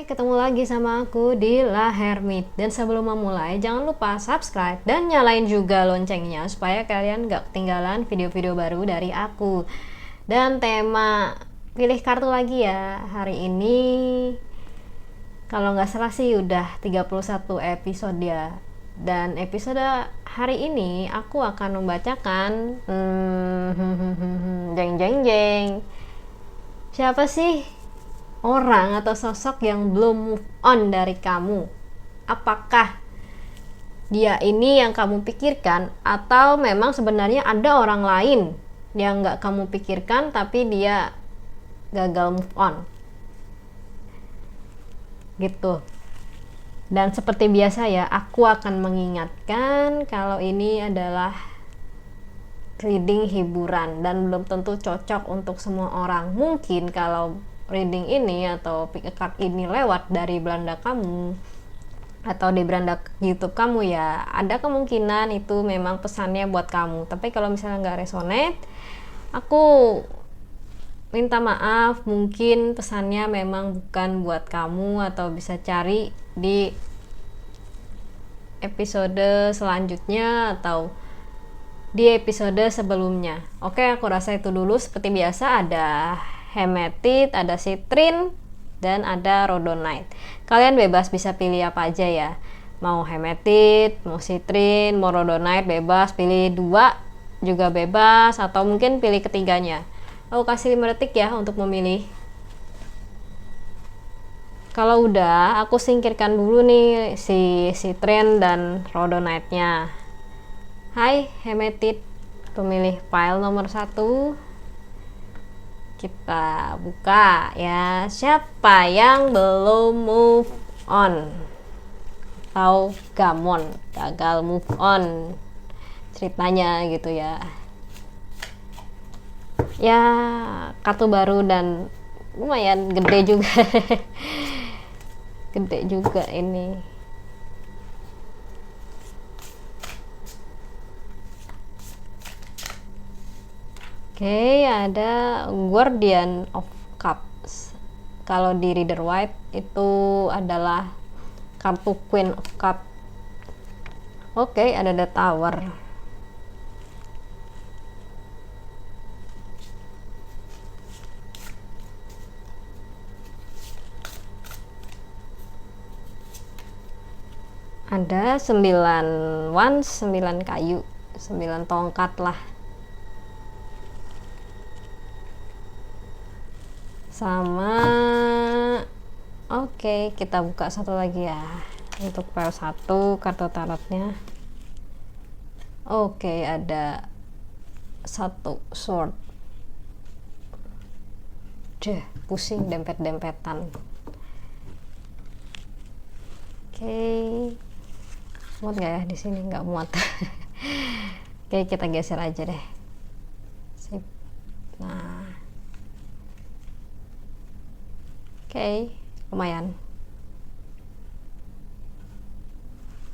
ketemu lagi sama aku di La Hermit. Dan sebelum memulai, jangan lupa subscribe dan nyalain juga loncengnya supaya kalian gak ketinggalan video-video baru dari aku. Dan tema pilih kartu lagi ya. Hari ini kalau nggak salah sih udah 31 episode ya. Dan episode hari ini aku akan membacakan jeng jeng jeng. Siapa sih orang atau sosok yang belum move on dari kamu? Apakah dia ini yang kamu pikirkan, atau memang sebenarnya ada orang lain yang gak kamu pikirkan tapi dia gagal move on gitu. Dan seperti biasa ya, aku akan mengingatkan kalau ini adalah reading hiburan dan belum tentu cocok untuk semua orang. Mungkin kalau reading ini atau pick a card ini lewat dari beranda kamu atau di beranda YouTube kamu, ya ada kemungkinan itu memang pesannya buat kamu. Tapi kalau misalnya nggak resonate, aku minta maaf, mungkin pesannya memang bukan buat kamu, atau bisa cari di episode selanjutnya atau di episode sebelumnya. Oke, aku rasa itu dulu. Seperti biasa ada hematite, ada citrin, dan ada rhodonite. Kalian bebas bisa pilih apa aja ya. Mau hematite, mau citrin, mau rhodonite, bebas. Pilih dua juga bebas, atau mungkin pilih ketiganya. Aku kasih 5 detik ya untuk memilih. Kalau udah, aku singkirkan dulu nih si citrin dan rhodonite-nya. Hai hematite, pemilih file nomor 1. Kita buka ya. Siapa yang belum move on atau gamon, gagal move on ceritanya gitu ya. Ya, kartu baru dan lumayan gede juga. Gede juga ini. Oke, ada Guardian of Cups. Kalau di Reader White itu adalah kartu Queen of Cups. Oke, ada The Tower. Ada 9 wands, 9 kayu, 9 tongkat lah. Sama oke, kita buka satu lagi ya untuk file 1 kartu tarotnya. Oke, ada 1 sword. Pusing dempet-dempetan. Oke, muat gak ya di sini? Nggak muat. Oke, kita geser aja deh. Sip. Nah, oke, lumayan.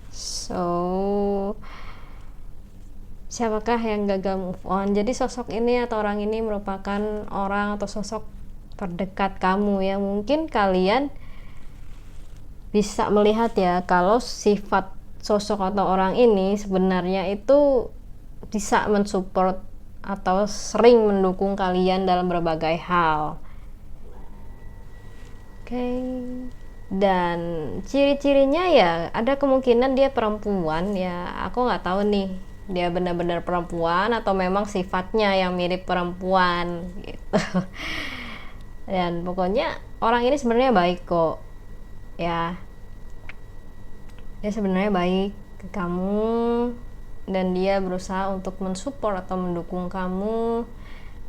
So, siapakah yang gagal move on? Jadi sosok ini atau orang ini merupakan orang atau sosok terdekat kamu ya. Mungkin kalian bisa melihat ya kalau sifat sosok atau orang ini sebenarnya itu bisa mensupport atau sering mendukung kalian dalam berbagai hal. Oke. Dan ciri-cirinya ya ada kemungkinan dia perempuan ya. Aku nggak tahu nih dia benar-benar perempuan atau memang sifatnya yang mirip perempuan gitu. Dan pokoknya orang ini sebenarnya baik kok ya. Dia sebenarnya baik ke kamu dan dia berusaha untuk mensupport atau mendukung kamu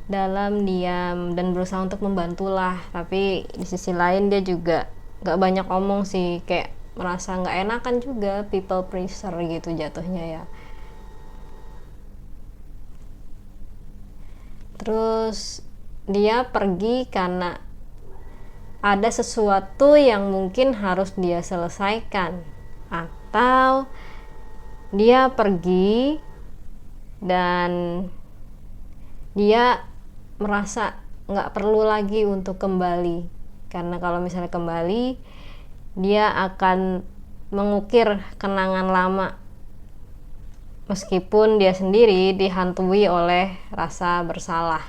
dalam diam dan berusaha untuk membantulah. Tapi di sisi lain dia juga gak banyak omong sih, kayak merasa gak enakan juga, people pleaser gitu jatuhnya ya. Terus dia pergi karena ada sesuatu yang mungkin harus dia selesaikan, atau dia pergi dan dia merasa nggak perlu lagi untuk kembali, karena kalau misalnya kembali dia akan mengukir kenangan lama meskipun dia sendiri dihantui oleh rasa bersalah.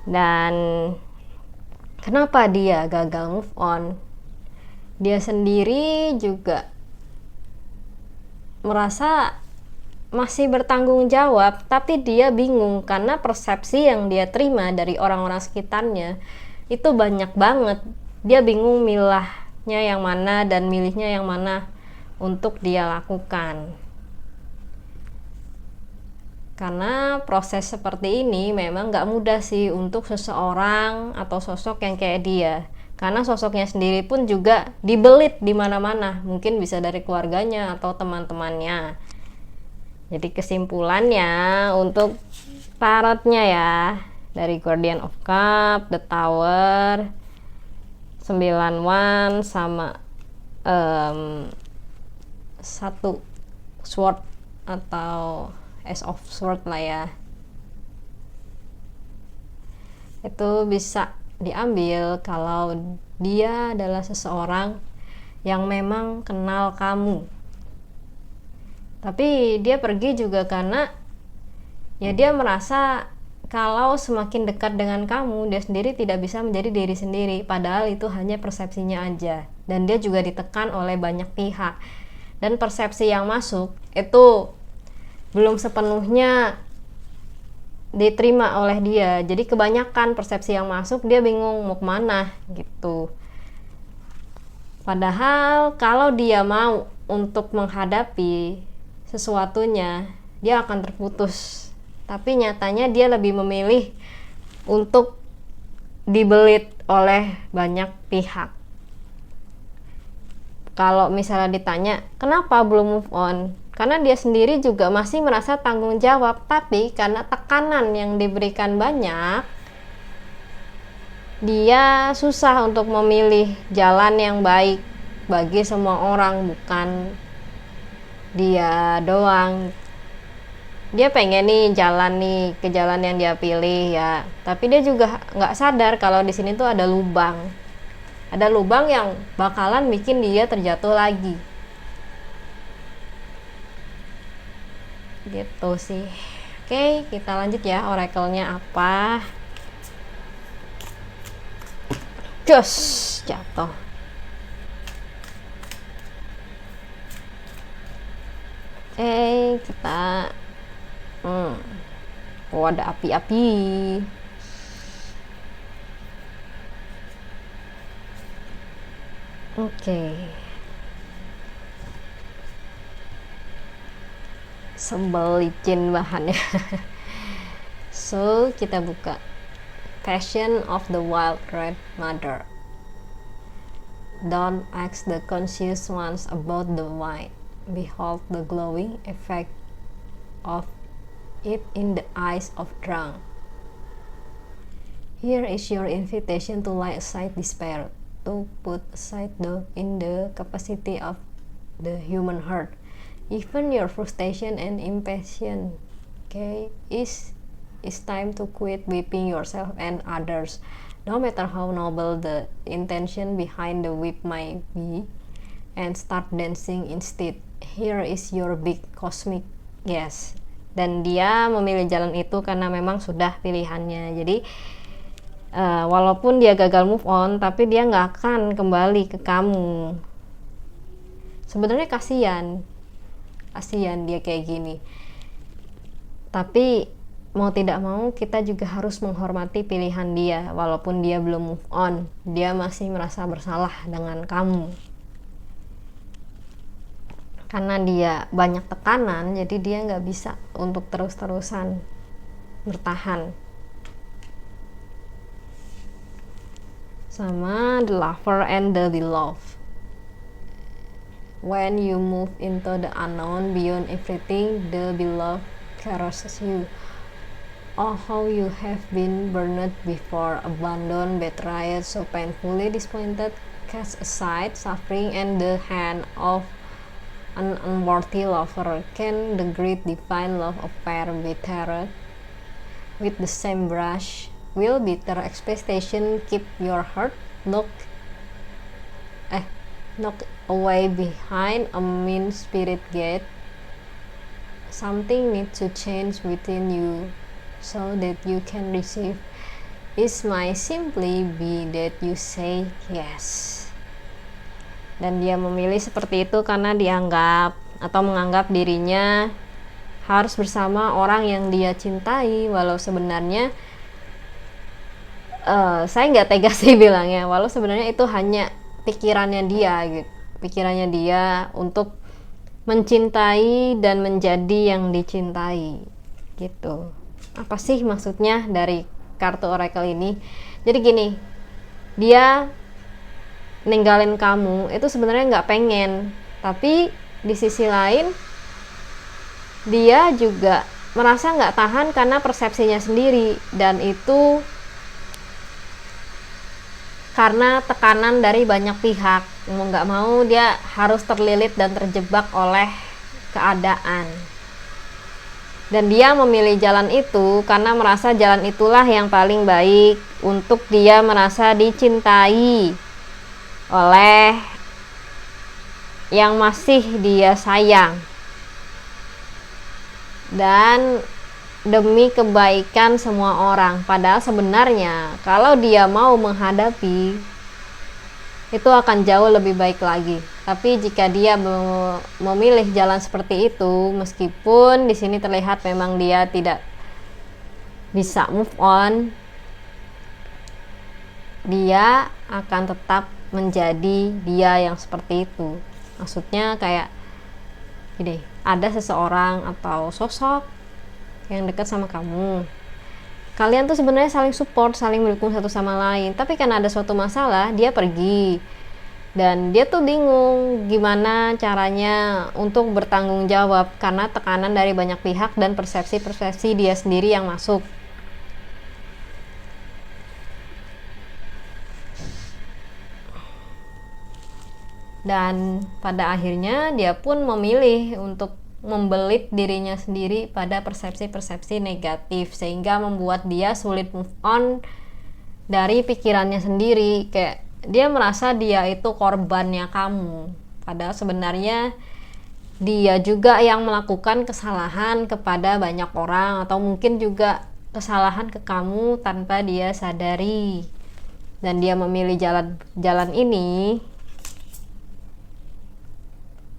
Dan kenapa dia gagal move on? Dia sendiri juga merasa masih bertanggung jawab, tapi dia bingung karena persepsi yang dia terima dari orang-orang sekitarnya itu banyak banget. Dia bingung milahnya yang mana dan milihnya yang mana untuk dia lakukan. Karena proses seperti ini memang gak mudah sih untuk seseorang atau sosok yang kayak dia. Karena sosoknya sendiri pun juga dibelit di mana-mana, mungkin bisa dari keluarganya atau teman-temannya. Jadi kesimpulannya untuk tarotnya ya, dari Guardian of Cup, The Tower, 9 Wands sama satu Sword atau Ace of Sword lah ya. Itu bisa diambil kalau dia adalah seseorang yang memang kenal kamu, tapi dia pergi juga karena ya dia merasa kalau semakin dekat dengan kamu, dia sendiri tidak bisa menjadi diri sendiri, padahal itu hanya persepsinya aja. Dan dia juga ditekan oleh banyak pihak, dan persepsi yang masuk itu belum sepenuhnya diterima oleh dia. Jadi kebanyakan persepsi yang masuk, dia bingung mau kemana gitu. Padahal kalau dia mau untuk menghadapi sesuatunya, dia akan terputus. Tapi nyatanya dia lebih memilih untuk dibelit oleh banyak pihak. Kalau misalnya ditanya, kenapa belum move on? Karena dia sendiri juga masih merasa tanggung jawab, tapi karena tekanan yang diberikan banyak, dia susah untuk memilih jalan yang baik bagi semua orang, bukan dia doang. Dia pengen nih jalan nih ke jalan yang dia pilih ya, tapi dia juga nggak sadar kalau di sini tuh ada lubang yang bakalan bikin dia terjatuh lagi. Gitu sih. Oke, kita lanjut ya, oracle-nya apa. Jos, jatuh. Kita oh ada api-api. Oke. Sembel licin bahannya. So, kita buka Passion of the Wild Red Mother. Don't ask the conscious ones about the wine. Behold the glowing effect of it in the eyes of drunk. Here is your invitation to lay aside despair, to put aside the in the capacity of the human heart. Even your frustration and impatience, is time to quit whipping yourself and others. No matter how noble the intention behind the whip might be, and start dancing instead. Here is your big cosmic yes. Dan dia memilih jalan itu karena memang sudah pilihannya. Jadi walaupun dia gagal move on, tapi dia nggak akan kembali ke kamu. Sebenarnya kasihan dia kayak gini. Tapi mau tidak mau kita juga harus menghormati pilihan dia. Walaupun dia belum move on, dia masih merasa bersalah dengan kamu. Karena dia banyak tekanan, jadi dia nggak bisa untuk terus-terusan bertahan. Sama the lover and the beloved. When you move into the unknown, beyond everything, the beloved caresses you. Oh, how you have been burned before, abandoned, betrayed, so painfully disappointed, cast aside suffering and the hand of an unworthy lover. Can the great divine love of pair be teared with the same brush? will bitter expectation keep your heart knock away behind a mean spirit gate. Something needs to change within you so that you can receive. It might simply be that you say yes. Dan dia memilih seperti itu karena dianggap atau menganggap dirinya harus bersama orang yang dia cintai, walau sebenarnya saya nggak tega sih bilangnya, walau sebenarnya itu hanya pikirannya dia gitu, pikirannya dia untuk mencintai dan menjadi yang dicintai gitu. Apa sih maksudnya dari kartu oracle ini? Jadi gini, dia ninggalin kamu itu sebenarnya nggak pengen, tapi di sisi lain dia juga merasa nggak tahan karena persepsinya sendiri, dan itu karena tekanan dari banyak pihak. Mau nggak mau dia harus terlilit dan terjebak oleh keadaan, dan dia memilih jalan itu karena merasa jalan itulah yang paling baik untuk dia merasa dicintai oleh yang masih dia sayang, dan demi kebaikan semua orang. Padahal sebenarnya kalau dia mau menghadapi itu akan jauh lebih baik lagi. Tapi jika dia memilih jalan seperti itu, meskipun di sini terlihat memang dia tidak bisa move on, dia akan tetap menjadi dia yang seperti itu. Maksudnya kayak gini, ada seseorang atau sosok yang dekat sama kamu, kalian tuh sebenarnya saling support, saling mendukung satu sama lain, tapi karena ada suatu masalah dia pergi, dan dia tuh bingung gimana caranya untuk bertanggung jawab karena tekanan dari banyak pihak dan persepsi dia sendiri yang masuk. Dan pada akhirnya dia pun memilih untuk membelit dirinya sendiri pada persepsi-persepsi negatif, sehingga membuat dia sulit move on dari pikirannya sendiri. Kayak dia merasa dia itu korbannya kamu, padahal sebenarnya dia juga yang melakukan kesalahan kepada banyak orang, atau mungkin juga kesalahan ke kamu tanpa dia sadari. Dan dia memilih jalan ini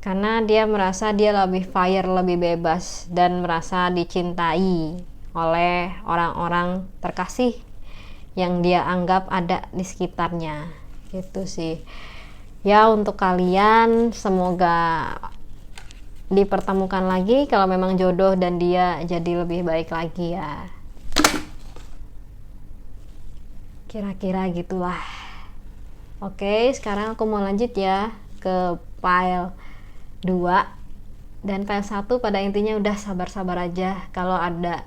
karena dia merasa dia lebih fire, lebih bebas, dan merasa dicintai oleh orang-orang terkasih yang dia anggap ada di sekitarnya. Gitu sih ya. Untuk kalian, semoga dipertemukan lagi kalau memang jodoh dan dia jadi lebih baik lagi ya. Kira-kira gitulah. Oke, sekarang aku mau lanjut ya ke pile 2 dan pile 1. Pada intinya udah sabar-sabar aja. Kalau ada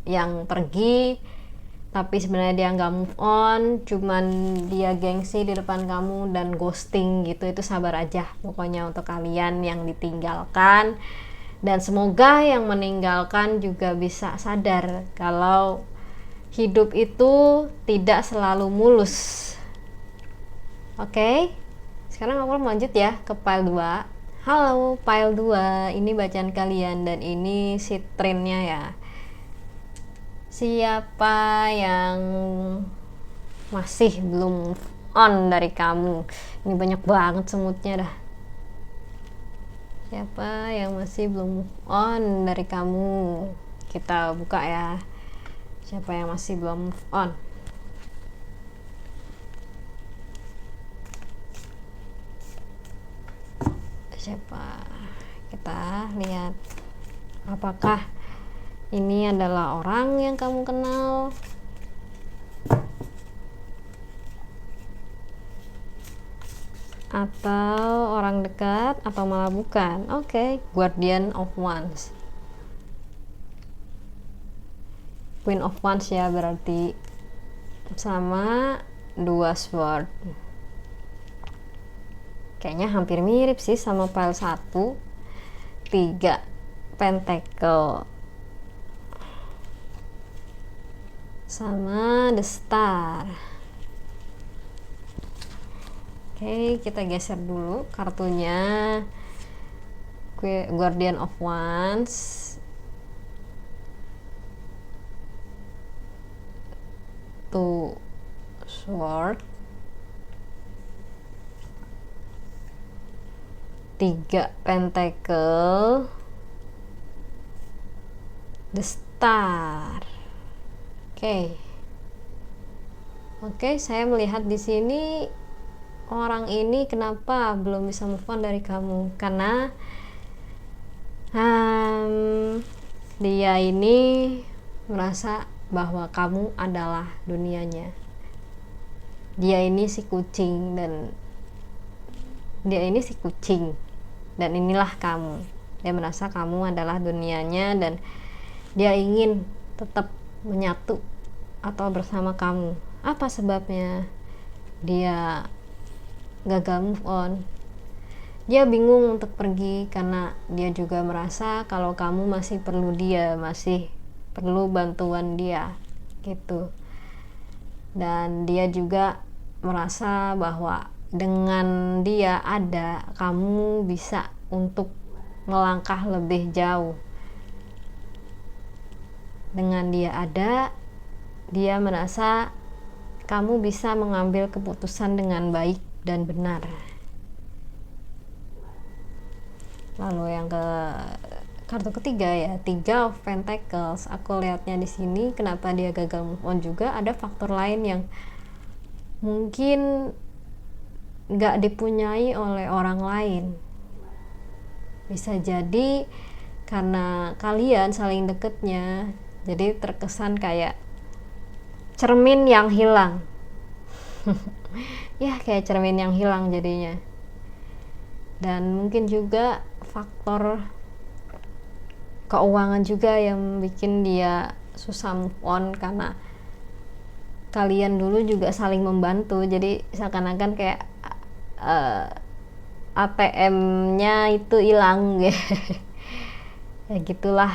yang pergi tapi sebenarnya dia nggak move on, cuman dia gengsi di depan kamu dan ghosting gitu, itu sabar aja pokoknya untuk kalian yang ditinggalkan. Dan semoga yang meninggalkan juga bisa sadar kalau hidup itu tidak selalu mulus. Oke, sekarang aku lanjut ya ke pile 2. Halo pile 2, ini bacaan kalian dan ini sitrinnya ya. Siapa yang masih belum move on dari kamu? Ini banyak banget semutnya dah. Siapa yang masih belum move on dari kamu? Kita buka ya. Siapa yang masih belum move on? Siapa? Kita lihat apakah ini adalah orang yang kamu kenal atau orang dekat atau malah bukan. Oke, Guardian of Wands, Queen of Wands ya berarti, sama 2 sword. Kayaknya hampir mirip sih sama pile 1. 3 pentacle, sama The Star. Oke, kita geser dulu kartunya. Guardian of Wands, Two Sword, 3 Pentacle, The Star. Oke, saya melihat di sini orang ini kenapa belum bisa move on dari kamu, karena dia ini merasa bahwa kamu adalah dunianya. Dia ini si kucing dan inilah kamu. Dia merasa kamu adalah dunianya dan dia ingin tetap menyatu atau bersama kamu. Apa sebabnya dia gagal move on? Dia bingung untuk pergi karena dia juga merasa kalau kamu masih perlu dia, masih perlu bantuan dia gitu. Dan dia juga merasa bahwa dengan dia ada, kamu bisa untuk melangkah lebih jauh. Dengan dia ada, dia merasa kamu bisa mengambil keputusan dengan baik dan benar. Lalu yang kartu ketiga ya, 3 of Pentacles. Aku lihatnya di sini kenapa dia gagal move on juga ada faktor lain yang mungkin gak dipunyai oleh orang lain. Bisa jadi karena kalian saling deketnya, jadi terkesan kayak cermin yang hilang. Ya, kayak cermin yang hilang jadinya. Dan mungkin juga faktor keuangan juga yang bikin dia susah move on, karena kalian dulu juga saling membantu, jadi seakan-akan kayak ATM-nya itu hilang gitu. Ya gitulah,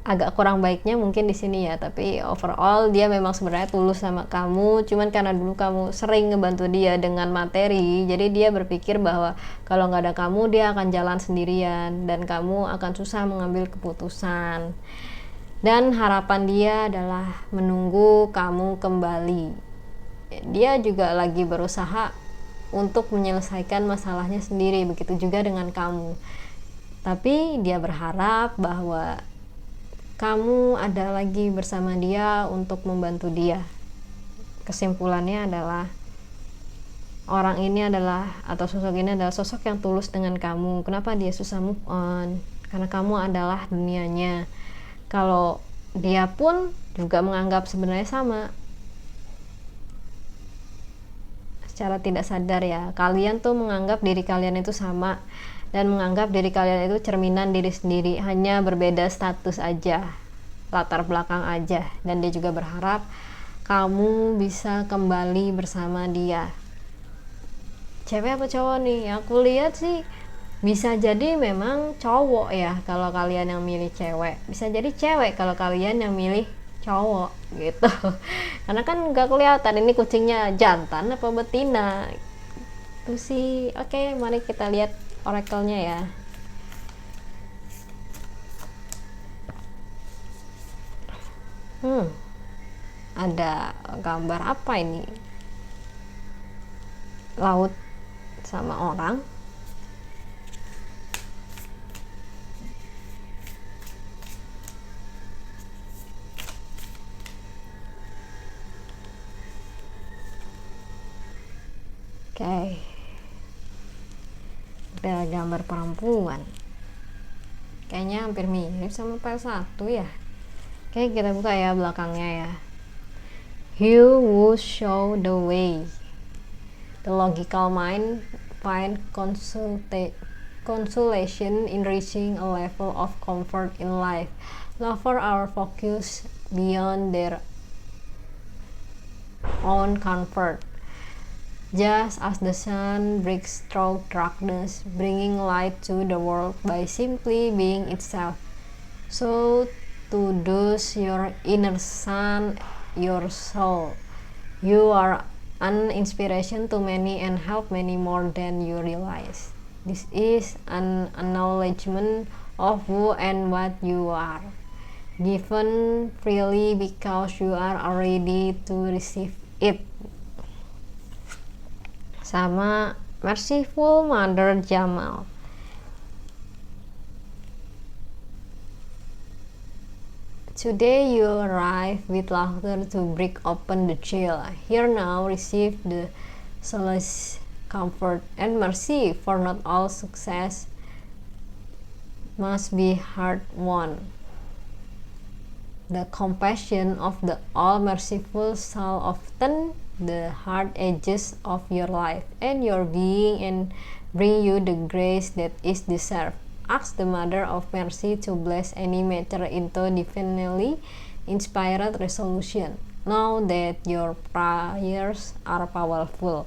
agak kurang baiknya mungkin di sini ya, tapi overall dia memang sebenarnya tulus sama kamu, cuman karena dulu kamu sering ngebantu dia dengan materi, jadi dia berpikir bahwa kalau nggak ada kamu dia akan jalan sendirian dan kamu akan susah mengambil keputusan. Dan harapan dia adalah menunggu kamu kembali. Dia juga lagi berusaha untuk menyelesaikan masalahnya sendiri, begitu juga dengan kamu. Tapi dia berharap bahwa kamu ada lagi bersama dia untuk membantu dia. Kesimpulannya adalah orang ini adalah, atau sosok ini adalah sosok yang tulus dengan kamu. Kenapa dia susah move on? Karena kamu adalah dunianya. Kalau dia pun juga menganggap sebenarnya sama. Secara tidak sadar ya, kalian tuh menganggap diri kalian itu sama, dan menganggap diri kalian itu cerminan diri sendiri, hanya berbeda status aja, latar belakang aja. Dan dia juga berharap kamu bisa kembali bersama dia. Cewek apa cowok nih? Aku lihat sih bisa jadi memang cowok ya kalau kalian yang milih cewek, bisa jadi cewek kalau kalian yang milih cowok gitu. Karena kan gak kelihatan ini kucingnya jantan apa betina itu sih. Oke, mari kita lihat oracle-nya ya. Ada gambar apa ini? Laut sama orang. Oke. Ada gambar perempuan. Kayaknya hampir mirip sama file 1 ya. Oke, kita buka ya belakangnya ya. He who show the way. The logical mind find consolation in reaching a level of comfort in life. Lover our focus beyond their own comfort. Just as the sun breaks through darkness, bringing light to the world by simply being itself, so to those your inner sun your soul. You are an inspiration to many and help many more than you realize. This is an acknowledgement of who and what you are, given freely because you are ready to receive it. Sama Merciful Mother Jamal. Today you arrive with laughter to break open the jail. Here now receive the solace, comfort, and mercy, for not all success must be hard-won. The compassion of the all-merciful shall often the hard edges of your life and your being and bring you the grace that is deserved. Ask the Mother of Mercy to bless any matter into divinely inspired resolution. Know that your prayers are powerful.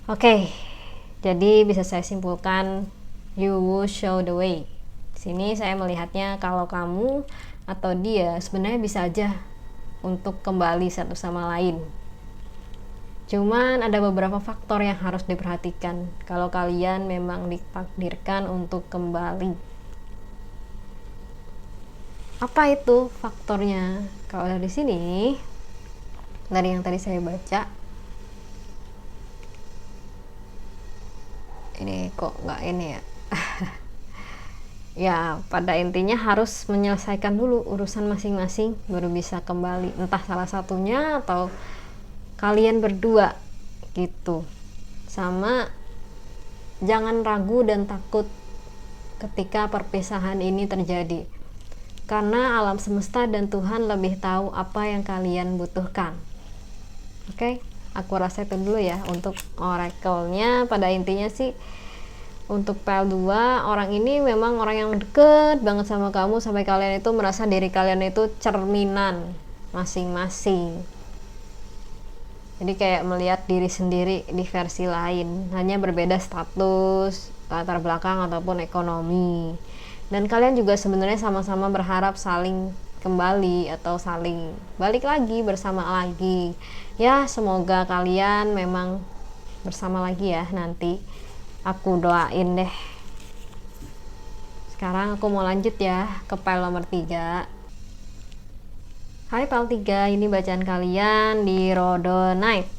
Oke, jadi bisa saya simpulkan, you will show the way. Sini saya melihatnya kalau kamu atau dia sebenarnya bisa aja untuk kembali satu sama lain. Cuman ada beberapa faktor yang harus diperhatikan kalau kalian memang ditakdirkan untuk kembali. Apa itu faktornya? Kalau dari sini, dari yang tadi saya baca, ini kok nggak ini ya? Ya, pada intinya harus menyelesaikan dulu urusan masing-masing baru bisa kembali. Entah salah satunya atau kalian berdua gitu. Sama jangan ragu dan takut ketika perpisahan ini terjadi, karena alam semesta dan Tuhan lebih tahu apa yang kalian butuhkan. Oke, aku rasa itu dulu ya untuk oracle-nya. Pada intinya sih untuk PL2, orang ini memang orang yang deket banget sama kamu sampai kalian itu merasa diri kalian itu cerminan masing-masing. Jadi kayak melihat diri sendiri di versi lain, hanya berbeda status, latar belakang ataupun ekonomi. Dan kalian juga sebenarnya sama-sama berharap saling kembali atau saling balik lagi, bersama lagi. Ya, semoga kalian memang bersama lagi ya nanti. Aku doain deh. Sekarang aku mau lanjut ya ke file nomor 3. Hai PL 3, ini bacaan kalian di Rhodonite.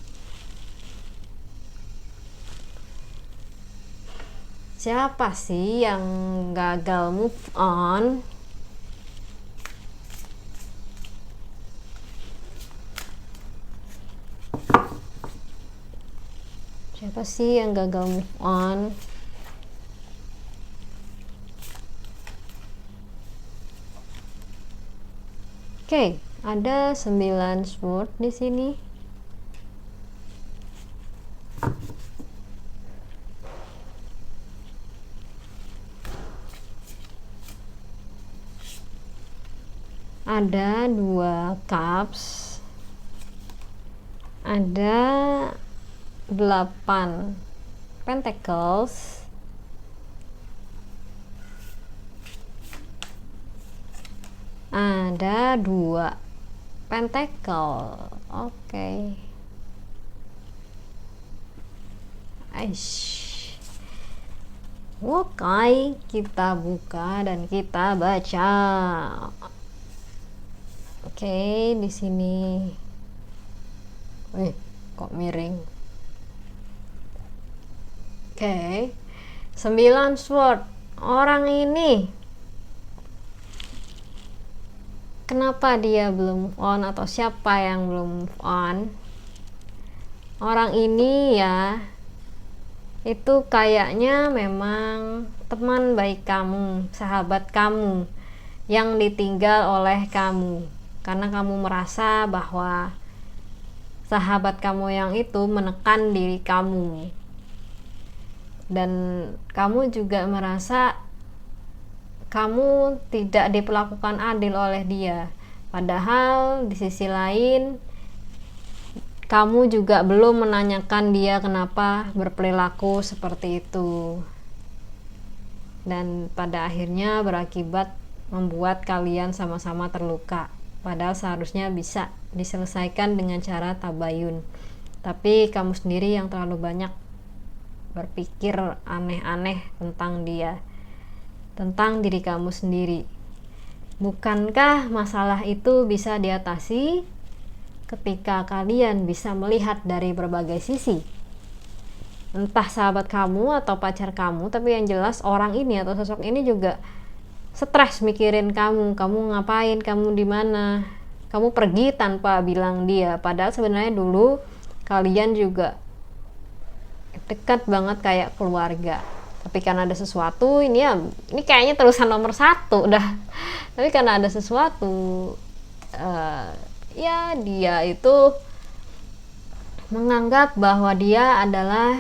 Siapa sih yang gagal move on? Siapa sih yang gagal move on? Oke, ada 9 sword di sini. Ada 2 cups. Ada 8 pentacles. Ada 2 pentacle. Oke. Oke, kita buka dan kita baca. Oke, di sini. Kok miring? Oke. 9 sword. Orang ini kenapa dia belum move on atau siapa yang belum move on? Orang ini ya itu kayaknya memang teman baik kamu, sahabat kamu yang ditinggal oleh kamu karena kamu merasa bahwa sahabat kamu yang itu menekan diri kamu, dan kamu juga merasa kamu tidak diperlakukan adil oleh dia, padahal di sisi lain kamu juga belum menanyakan dia kenapa berperilaku seperti itu, dan pada akhirnya berakibat membuat kalian sama-sama terluka. padahal seharusnya bisa diselesaikan dengan cara tabayun. Tapi kamu sendiri yang terlalu banyak berpikir aneh-aneh tentang dia, tentang diri kamu sendiri. Bukankah masalah itu bisa diatasi ketika kalian bisa melihat dari berbagai sisi? Entah sahabat kamu atau pacar kamu, tapi yang jelas orang ini atau sosok ini juga stres mikirin kamu ngapain, kamu di mana, kamu pergi tanpa bilang dia, padahal sebenarnya dulu kalian juga dekat banget kayak keluarga. Tapi karena ada sesuatu, ini kayaknya terusan nomor 1 udah. Tapi karena ada sesuatu, ya dia itu menganggap bahwa dia adalah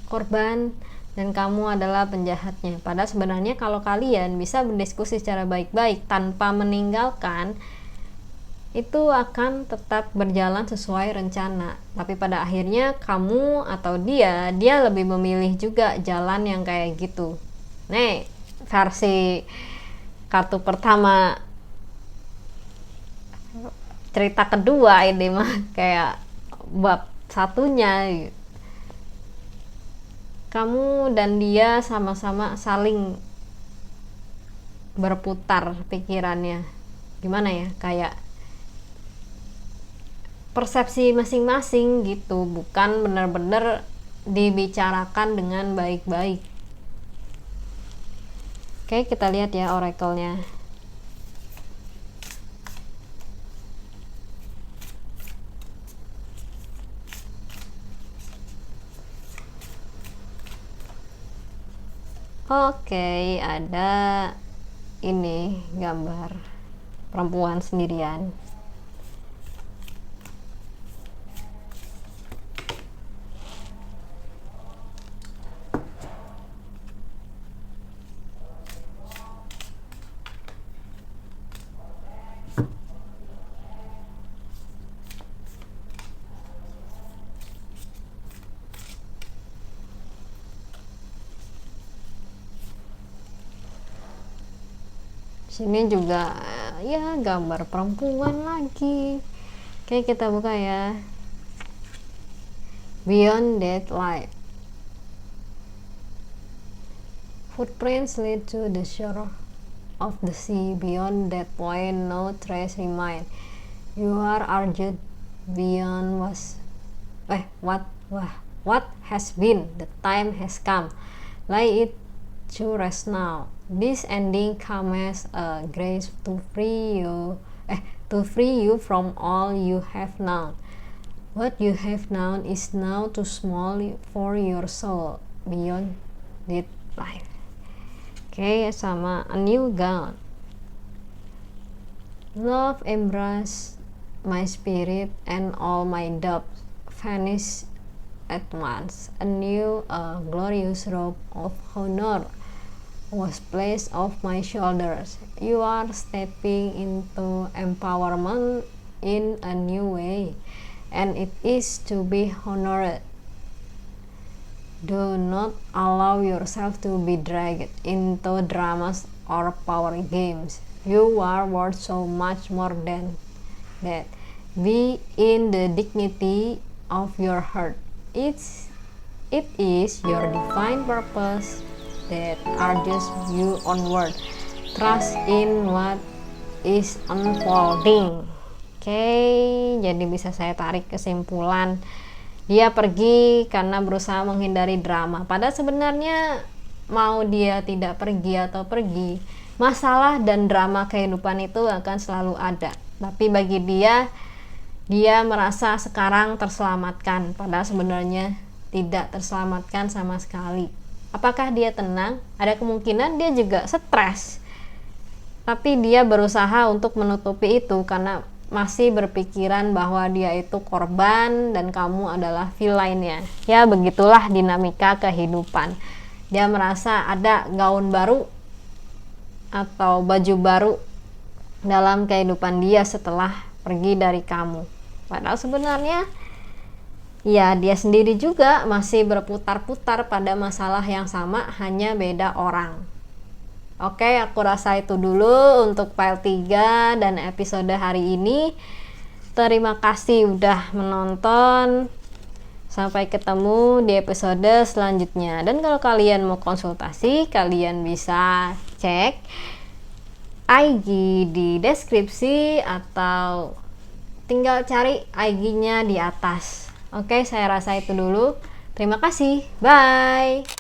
korban dan kamu adalah penjahatnya. Padahal sebenarnya kalau kalian bisa berdiskusi secara baik-baik tanpa meninggalkan, itu akan tetap berjalan sesuai rencana. Tapi pada akhirnya kamu atau dia lebih memilih juga jalan yang kayak gitu. Nih versi kartu pertama, cerita kedua ini mah kayak bab satunya. Kamu dan dia sama-sama saling berputar pikirannya. Gimana ya, kayak persepsi masing-masing gitu, bukan benar-benar dibicarakan dengan baik-baik. Oke, kita lihat ya oracle-nya. Oke, ada ini gambar perempuan sendirian. Sini juga ya gambar perempuan lagi. Oke, kita buka ya. Beyond that light, footprints lead to the shore of the sea. Beyond that point, no trace remain. You are urged beyond what has been. The time has come. Lay it to rest now. This ending comes a grace to free you from all you have known. What you have known is now too small for your soul beyond that life. Oke, sama a new gown. Love embrace my spirit and all my doubts vanish at once. A new, glorious robe of honor was placed off my shoulders. You are stepping into empowerment in a new way, and it is to be honored. Do not allow yourself to be dragged into dramas or power games. You are worth so much more than that. Be in the dignity of your heart. It is your divine purpose that urges you onward. Trust in what is unfolding. Oke, jadi bisa saya tarik kesimpulan, dia pergi karena berusaha menghindari drama. Padahal sebenarnya mau dia tidak pergi atau pergi, masalah dan drama kehidupan itu akan selalu ada. Tapi bagi dia merasa sekarang terselamatkan, padahal sebenarnya tidak terselamatkan sama sekali. Apakah dia tenang? Ada kemungkinan dia juga stres. Tapi dia berusaha untuk menutupi itu karena masih berpikiran bahwa dia itu korban dan kamu adalah villainnya. Ya, begitulah dinamika kehidupan. Dia merasa ada gaun baru atau baju baru dalam kehidupan dia setelah pergi dari kamu. Padahal sebenarnya ya dia sendiri juga masih berputar-putar pada masalah yang sama, hanya beda orang. Oke, aku rasa itu dulu untuk file 3 dan episode hari ini. Terima kasih udah menonton. Sampai ketemu di episode selanjutnya. Dan kalau kalian mau konsultasi, kalian bisa cek IG di deskripsi atau tinggal cari IG-nya di atas. Oke, saya rasa itu dulu. Terima kasih. Bye.